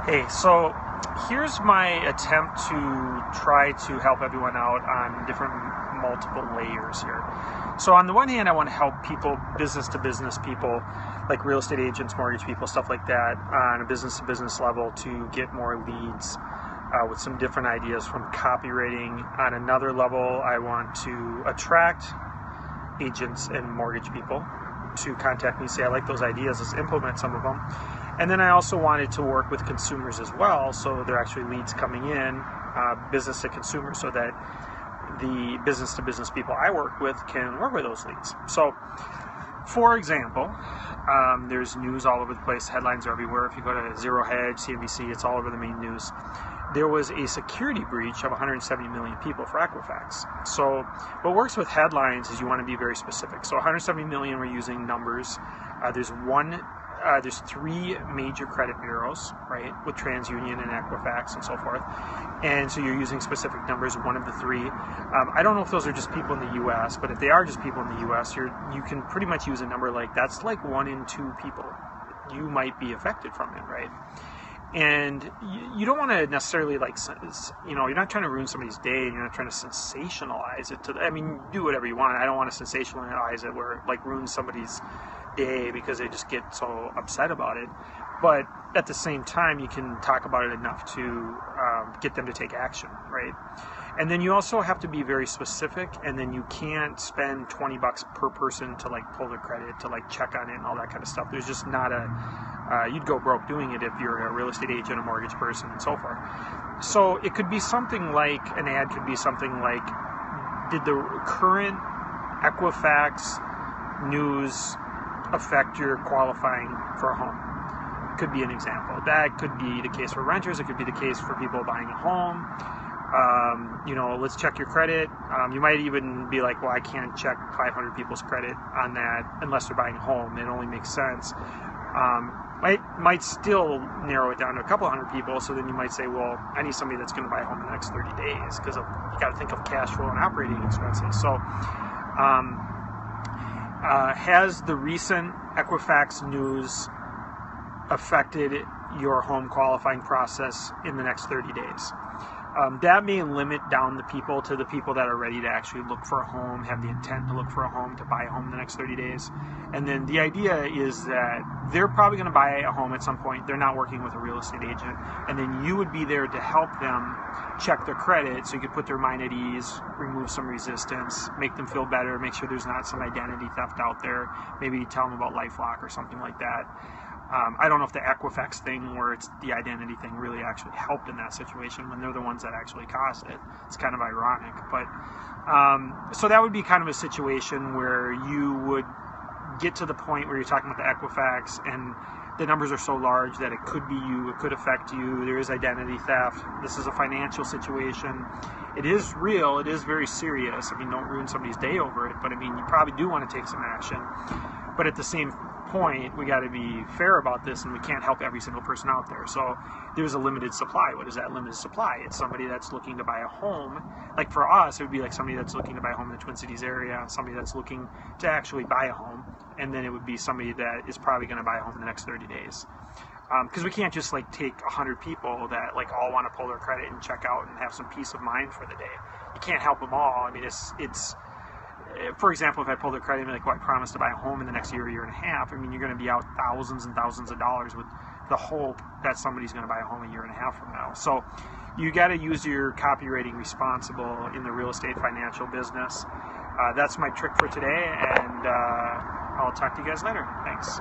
Hey, so here's my attempt to try to help everyone out on different multiple layers here. So on the one hand, I want to help people, business to business people, like real estate agents, mortgage people, stuff like that, on a business to business level to get more leads with some different ideas from copywriting. On another level, I want to attract agents and mortgage people to contact me, say I like those ideas, let's implement some of them. And then I also wanted to work with consumers as well, so they're actually leads coming in, business to consumer, so that the business to business people I work with can work with those leads. So, for example, there's news all over the place, headlines are everywhere. If you go to Zero Hedge, CNBC, it's all over the main news. There was a security breach of 170 million people for Equifax. So what works with headlines is you want to be very specific. So 170 million, we're using numbers. There's three major credit bureaus, right, with TransUnion and Equifax and so forth. And so you're using specific numbers, one of the three. I don't know if those are just people in the U.S., but if they are just people in the U.S., you can pretty much use a number like that's like 1 in 2 people. You might be affected from it, right? And you don't want to necessarily, like, you're not trying to ruin somebody's day, and you're not trying to sensationalize it. Do whatever you want. I don't want to sensationalize it where it, like, ruins somebody's day because they just get so upset about it. But at the same time, you can talk about it enough to get them to take action, right? And then you also have to be very specific, and then you can't spend $20 per person to, like, pull their credit, to, like, check on it and all that kind of stuff. There's just not you'd go broke doing it if you're a real estate agent, a mortgage person, and so forth. So it could be something like, an ad could be something like, did the current Equifax news affect your qualifying for a home? Could be an example. That could be the case for renters. It could be the case for people buying a home. Let's check your credit. You might even be like, well, I can't check 500 people's credit on that unless they're buying a home. It only makes sense. Might still narrow it down to a couple hundred people. So then you might say, well, I need somebody that's going to buy a home in the next 30 days because you got to think of cash flow and operating expenses. So has the recent Equifax news affected your home qualifying process in the next 30 days? That may limit down the people to the people that are ready to actually look for a home, have the intent to look for a home, to buy a home in the next 30 days. And then the idea is that they're probably going to buy a home at some point. They're not working with a real estate agent. And then you would be there to help them check their credit so you could put their mind at ease, remove some resistance, make them feel better, make sure there's not some identity theft out there. Maybe tell them about LifeLock or something like that. I don't know if the Equifax thing, where it's the identity thing, really actually helped in that situation when they're the ones that actually caused it. It's kind of ironic. But so that would be kind of a situation where you would get to the point where you're talking about the Equifax and the numbers are so large that it could be you, it could affect you, there is identity theft, this is a financial situation. It is real, it is very serious. I mean, don't ruin somebody's day over it, but I mean, you probably do want to take some action. But at the same point, we got to be fair about this, and we can't help every single person out there. So there's a limited supply. What is that limited supply? It's somebody that's looking to buy a home. Like for us, it would be like somebody that's looking to buy a home in the Twin Cities area, somebody that's looking to actually buy a home, and then it would be somebody that is probably going to buy a home in the next 30 days. Because we can't just like take 100 people that like all want to pull their credit and check out and have some peace of mind for the day. You can't help them all. I mean, it's for example, if I pull their credit and be like, well, I promised to buy a home in the next year and a half, I mean, you're going to be out thousands and thousands of dollars with the hope that somebody's going to buy a home a year and a half from now. So you got to use your copywriting responsible in the real estate financial business. That's my trick for today, and I'll talk to you guys later. Thanks.